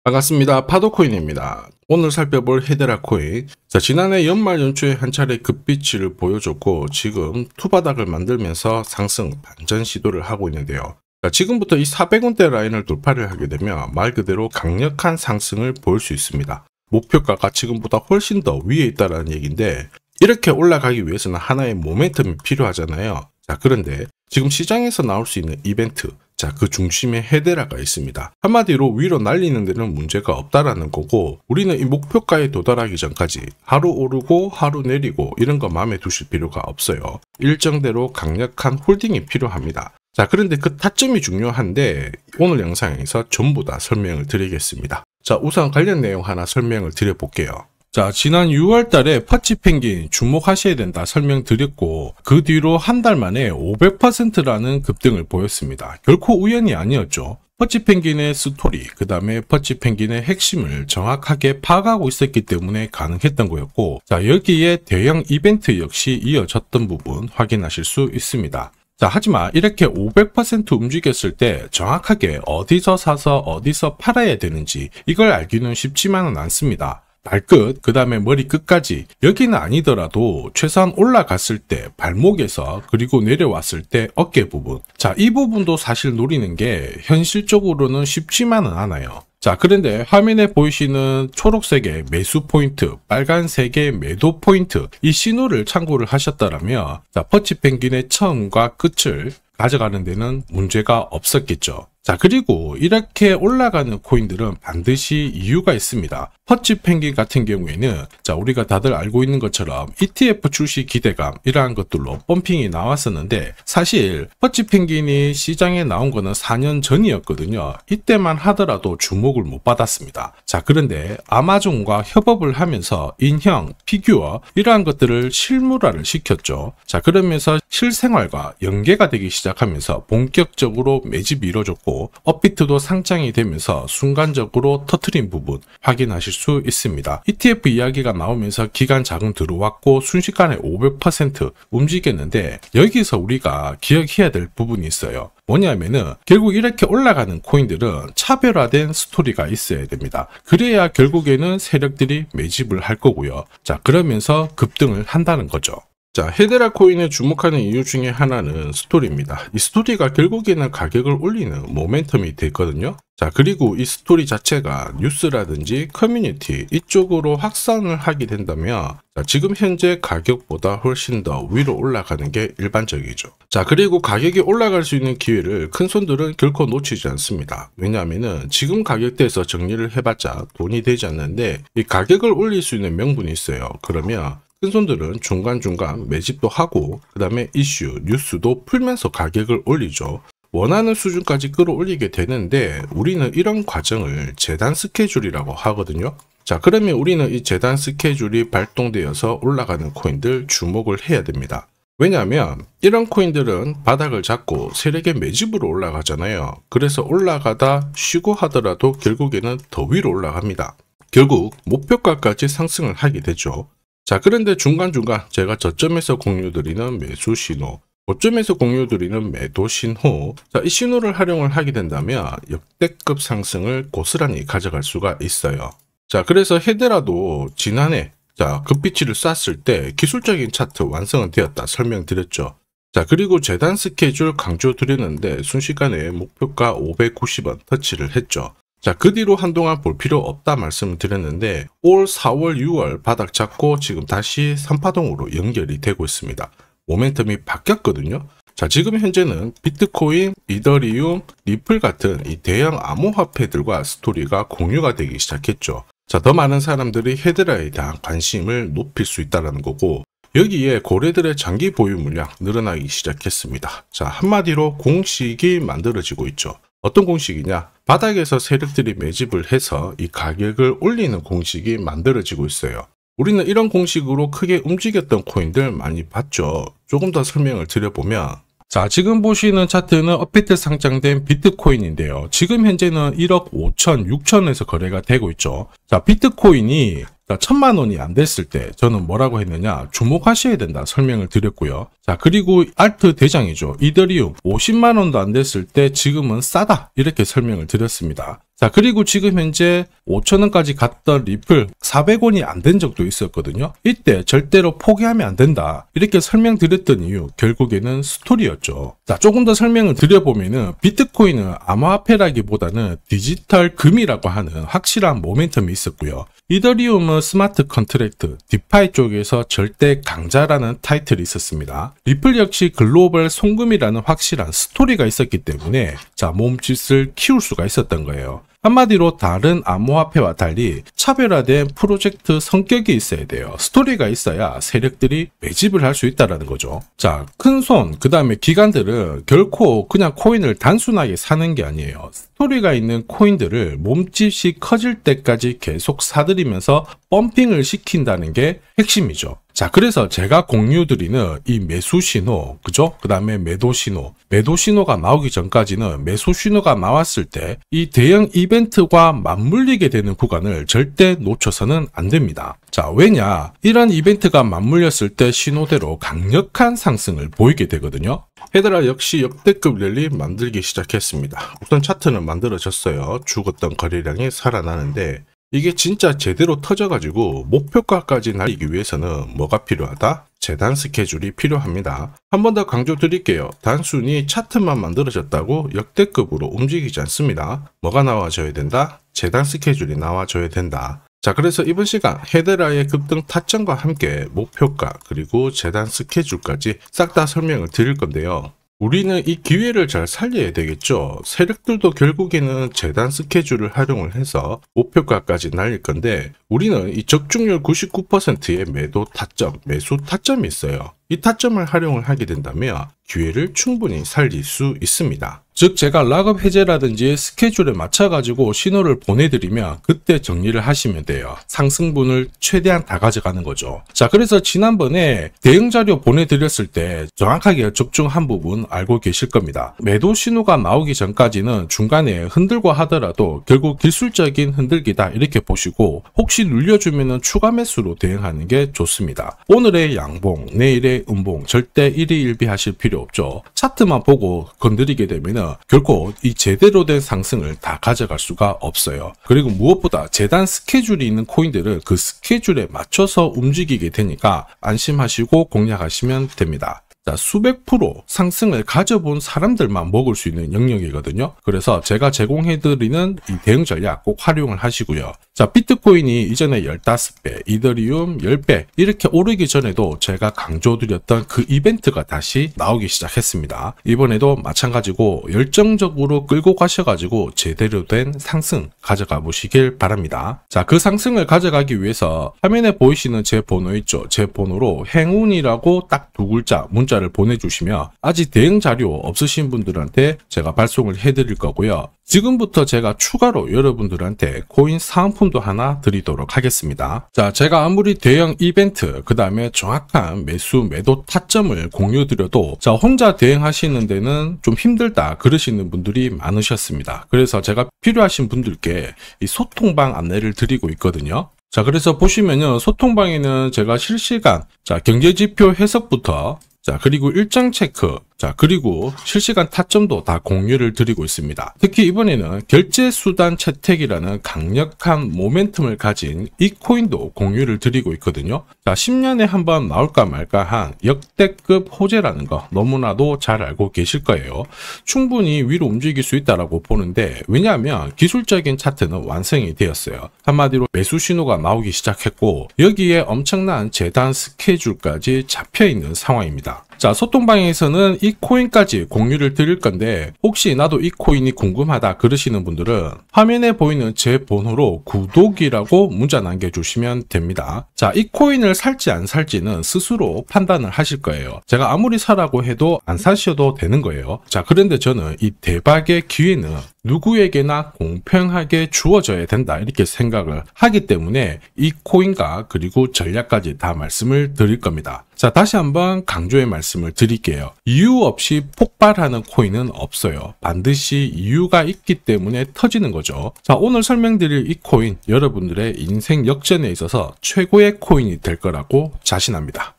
반갑습니다. 파도코인입니다. 오늘 살펴볼 헤데라 코인. 지난해 연말 연초에 한 차례 급비치를 보여줬고 지금 투바닥을 만들면서 상승 반전 시도를 하고 있는데요. 지금부터 이 400원대 라인을 돌파를 하게 되면 말 그대로 강력한 상승을 보일 수 있습니다. 목표가가 지금보다 훨씬 더 위에 있다는 얘기인데 이렇게 올라가기 위해서는 하나의 모멘텀이 필요하잖아요. 그런데 지금 시장에서 나올 수 있는 이벤트, 그 중심에 헤데라가 있습니다. 한마디로 위로 날리는 데는 문제가 없다라는 거고, 우리는 이 목표가에 도달하기 전까지 하루 오르고 하루 내리고 이런 거 마음에 두실 필요가 없어요. 일정대로 강력한 홀딩이 필요합니다. 그런데 그 타점이 중요한데 오늘 영상에서 전부 다 설명을 드리겠습니다. 우선 관련 내용 하나 설명을 드려볼게요. 지난 6월 달에 퍼치펭귄 주목하셔야 된다 설명드렸고 그 뒤로 한 달 만에 500%라는 급등을 보였습니다. 결코 우연이 아니었죠. 퍼치펭귄의 스토리, 그 다음에 퍼치펭귄의 핵심을 정확하게 파악하고 있었기 때문에 가능했던 거였고, 여기에 대형 이벤트 역시 이어졌던 부분 확인하실 수 있습니다. 하지만 이렇게 500% 움직였을 때 정확하게 어디서 사서 어디서 팔아야 되는지 이걸 알기는 쉽지만은 않습니다. 발끝, 그 다음에 머리 끝까지, 여기는 아니더라도 최소한 올라갔을 때 발목에서 그리고 내려왔을 때 어깨 부분, 이 부분도 사실 노리는 게 현실적으로는 쉽지만은 않아요. 그런데 화면에 보이시는 초록색의 매수 포인트, 빨간색의 매도 포인트, 이 신호를 참고를 하셨다면 퍼치펭귄의 처음과 끝을 가져가는 데는 문제가 없었겠죠. 그리고 이렇게 올라가는 코인들은 반드시 이유가 있습니다. 퍼치펭귄 같은 경우에는 우리가 다들 알고 있는 것처럼 ETF 출시 기대감 이러한 것들로 펌핑이 나왔었는데 사실 퍼치펭귄이 시장에 나온 거는 4년 전이었거든요. 이때만 하더라도 주목을 못 받았습니다. 그런데 아마존과 협업을 하면서 인형, 피규어 이러한 것들을 실물화를 시켰죠. 그러면서 실생활과 연계가 되기 시작하면서 본격적으로 매집이 이루어졌고 업비트도 상장이 되면서 순간적으로 터트린 부분 확인하실 수 있습니다. ETF 이야기가 나오면서 기관 자금 들어왔고 순식간에 500% 움직였는데 여기서 우리가 기억해야 될 부분이 있어요. 뭐냐면은 결국 이렇게 올라가는 코인들은 차별화된 스토리가 있어야 됩니다. 그래야 결국에는 세력들이 매집을 할 거고요. 그러면서 급등을 한다는 거죠. 헤데라 코인에 주목하는 이유 중에 하나는 스토리입니다. 이 스토리가 결국에는 가격을 올리는 모멘텀이 됐거든요. 그리고 이 스토리 자체가 뉴스라든지 커뮤니티 이쪽으로 확산을 하게 된다면 지금 현재 가격보다 훨씬 더 위로 올라가는 게 일반적이죠. 그리고 가격이 올라갈 수 있는 기회를 큰 손들은 결코 놓치지 않습니다. 왜냐하면은 지금 가격대에서 정리를 해봤자 돈이 되지 않는데 이 가격을 올릴 수 있는 명분이 있어요. 그러면 큰손들은 중간중간 매집도 하고 그 다음에 이슈, 뉴스도 풀면서 가격을 올리죠. 원하는 수준까지 끌어올리게 되는데 우리는 이런 과정을 재단 스케줄이라고 하거든요. 그러면 우리는 이 재단 스케줄이 발동되어서 올라가는 코인들 주목을 해야 됩니다. 왜냐하면 이런 코인들은 바닥을 잡고 세력의 매집으로 올라가잖아요. 그래서 올라가다 쉬고 하더라도 결국에는 더 위로 올라갑니다. 결국 목표가까지 상승을 하게 되죠. 그런데 중간중간 제가 저점에서 공유드리는 매수 신호, 고점에서 공유드리는 매도 신호, 이 신호를 활용을 하게 된다면 역대급 상승을 고스란히 가져갈 수가 있어요. 그래서 헤데라도 지난해 급비치를 쐈을 때 기술적인 차트 완성은 되었다 설명드렸죠. 그리고 재단 스케줄 강조드렸는데 순식간에 목표가 590원 터치를 했죠. 그 뒤로 한동안 볼 필요 없다 말씀을 드렸는데 올 4월, 6월 바닥 잡고 지금 다시 3파동으로 연결이 되고 있습니다. 모멘텀이 바뀌었거든요. 지금 현재는 비트코인, 이더리움, 리플 같은 이 대형 암호화폐들과 스토리가 공유가 되기 시작했죠. 더 많은 사람들이 헤데라에 대한 관심을 높일 수 있다는 거고 여기에 고래들의 장기 보유 물량 늘어나기 시작했습니다. 한마디로 공식이 만들어지고 있죠. 어떤 공식이냐? 바닥에서 세력들이 매집을 해서 이 가격을 올리는 공식이 만들어지고 있어요. 우리는 이런 공식으로 크게 움직였던 코인들 많이 봤죠. 조금 더 설명을 드려보면 지금 보시는 차트는 업비트 상장된 비트코인인데요. 지금 현재는 1억 5천, 6천에서 거래가 되고 있죠. 비트코인이 1,000만 원이 안 됐을 때 저는 뭐라고 했느냐, 주목하셔야 된다 설명을 드렸고요. 그리고 알트 대장이죠. 이더리움 50만 원도 안 됐을 때 지금은 싸다 이렇게 설명을 드렸습니다. 자, 그리고 지금 현재 5,000원까지 갔던 리플 400원이 안 된 적도 있었거든요. 이때 절대로 포기하면 안 된다. 이렇게 설명드렸던 이유, 결국에는 스토리였죠. 자, 조금 더 설명을 드려보면은 비트코인은 암호화폐라기보다는 디지털 금이라고 하는 확실한 모멘텀이 있었고요. 이더리움은 스마트 컨트랙트, 디파이 쪽에서 절대 강자라는 타이틀이 있었습니다. 리플 역시 글로벌 송금이라는 확실한 스토리가 있었기 때문에 자, 몸짓을 키울 수가 있었던 거예요. 한마디로 다른 암호화폐와 달리 차별화된 프로젝트 성격이 있어야 돼요. 스토리가 있어야 세력들이 매집을 할 수 있다는 거죠. 자, 큰손, 그 다음에 기관들은 결코 그냥 코인을 단순하게 사는 게 아니에요. 스토리가 있는 코인들을 몸집이 커질 때까지 계속 사들이면서 펌핑을 시킨다는 게 핵심이죠. 자, 그래서 제가 공유드리는 이 매수 신호, 그죠? 그 다음에 매도 신호. 매도 신호가 나오기 전까지는 매수 신호가 나왔을 때 이 대형 이벤트와 맞물리게 되는 구간을 절대 놓쳐서는 안 됩니다. 자, 왜냐? 이런 이벤트가 맞물렸을 때 신호대로 강력한 상승을 보이게 되거든요. 헤드라 역시 역대급 랠리 만들기 시작했습니다. 우선 차트는 만들어졌어요. 죽었던 거래량이 살아나는데 이게 진짜 제대로 터져가지고 목표가까지 날리기 위해서는 뭐가 필요하다? 재단 스케줄이 필요합니다. 한 번 더 강조드릴게요. 단순히 차트만 만들어졌다고 역대급으로 움직이지 않습니다. 뭐가 나와줘야 된다? 재단 스케줄이 나와줘야 된다. 자, 그래서 이번 시간 헤드라의 급등 타점과 함께 목표가 그리고 재단 스케줄까지 싹 다 설명을 드릴 건데요. 우리는 이 기회를 잘 살려야 되겠죠. 세력들도 결국에는 재단 스케줄을 활용을 해서 목표가까지 날릴 건데 우리는 이 적중률 99%의 매도 타점, 매수 타점이 있어요. 이 타점을 활용을 하게 된다면 기회를 충분히 살릴 수 있습니다. 즉 제가 락업 해제라든지 스케줄에 맞춰가지고 신호를 보내드리면 그때 정리를 하시면 돼요. 상승분을 최대한 다 가져가는 거죠. 자, 그래서 지난번에 대응 자료 보내드렸을 때 정확하게 적중한 부분 알고 계실 겁니다. 매도 신호가 나오기 전까지는 중간에 흔들고 하더라도 결국 기술적인 흔들기다 이렇게 보시고 혹시 눌려주면 추가 매수로 대응하는 게 좋습니다. 오늘의 양봉, 내일의 음봉 절대 일희일비하실 필요 없죠. 차트만 보고 건드리게 되면 결코 이 제대로 된 상승을 다 가져갈 수가 없어요. 그리고 무엇보다 재단 스케줄이 있는 코인들은 그 스케줄에 맞춰서 움직이게 되니까 안심하시고 공략하시면 됩니다. 자, 수백 프로 상승을 가져본 사람들만 먹을 수 있는 영역이거든요. 그래서 제가 제공해드리는 이 대응 전략 꼭 활용을 하시고요. 자, 비트코인이 이전에 15배, 이더리움 10배 이렇게 오르기 전에도 제가 강조드렸던 그 이벤트가 다시 나오기 시작했습니다. 이번에도 마찬가지고 열정적으로 끌고 가셔가지고 제대로 된 상승 가져가 보시길 바랍니다. 자, 그 상승을 가져가기 위해서 화면에 보이시는 제 번호 있죠. 제 번호로 행운이라고 딱 두 글자 문자를 보내주시면 아직 대응 자료 없으신 분들한테 제가 발송을 해드릴 거고요. 지금부터 제가 추가로 여러분들한테 코인 사은품도 하나 드리도록 하겠습니다. 자, 제가 아무리 대형 이벤트, 그 다음에 정확한 매수, 매도 타점을 공유드려도 자, 혼자 대응하시는 데는 좀 힘들다 그러시는 분들이 많으셨습니다. 그래서 제가 필요하신 분들께 이 소통방 안내를 드리고 있거든요. 자, 그래서 보시면요. 소통방에는 제가 실시간 경제지표 해석부터 그리고 일정 체크, 그리고 실시간 타점도 다 공유를 드리고 있습니다. 특히 이번에는 결제수단 채택이라는 강력한 모멘텀을 가진 이 코인도 공유를 드리고 있거든요. 10년에 한번 나올까 말까 한 역대급 호재라는 거 너무나도 잘 알고 계실 거예요. 충분히 위로 움직일 수 있다고 보는데 왜냐하면 기술적인 차트는 완성이 되었어요. 한마디로 매수 신호가 나오기 시작했고 여기에 엄청난 재단 스케줄까지 잡혀있는 상황입니다. 자, 소통방에서는 이 코인까지 공유를 드릴 건데 혹시 나도 이 코인이 궁금하다 그러시는 분들은 화면에 보이는 제 번호로 구독이라고 문자 남겨주시면 됩니다. 자, 이 코인을 살지 안 살지는 스스로 판단을 하실 거예요. 제가 아무리 사라고 해도 안 사셔도 되는 거예요. 자, 그런데 저는 이 대박의 기회는 누구에게나 공평하게 주어져야 된다 이렇게 생각을 하기 때문에 이 코인과 그리고 전략까지 다 말씀을 드릴 겁니다. 자, 다시 한번 강조의 말씀을 드릴게요. 이유 없이 폭발하는 코인은 없어요. 반드시 이유가 있기 때문에 터지는 거죠. 자, 오늘 설명드릴 이 코인 여러분들의 인생 역전에 있어서 최고의 코인이 될 거라고 자신합니다.